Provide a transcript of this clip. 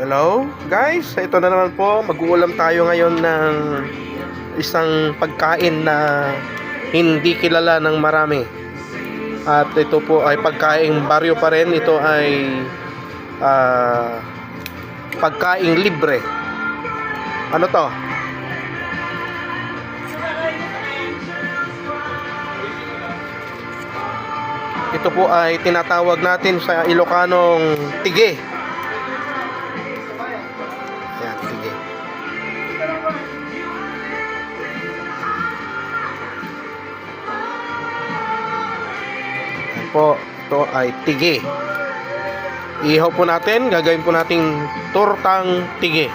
Hello guys, ito na naman po, mag-uulam tayo ngayon ng isang pagkain na hindi kilala ng marami. At ito po ay pagkaing baryo pa rin. Ito ay pagkaing libre. Ano to? Ito po ay tinatawag natin sa Ilocanong tige. Ayan, tige. Ayan po, ito ay tige. Ihaw po natin, gagawin po nating tortang tige.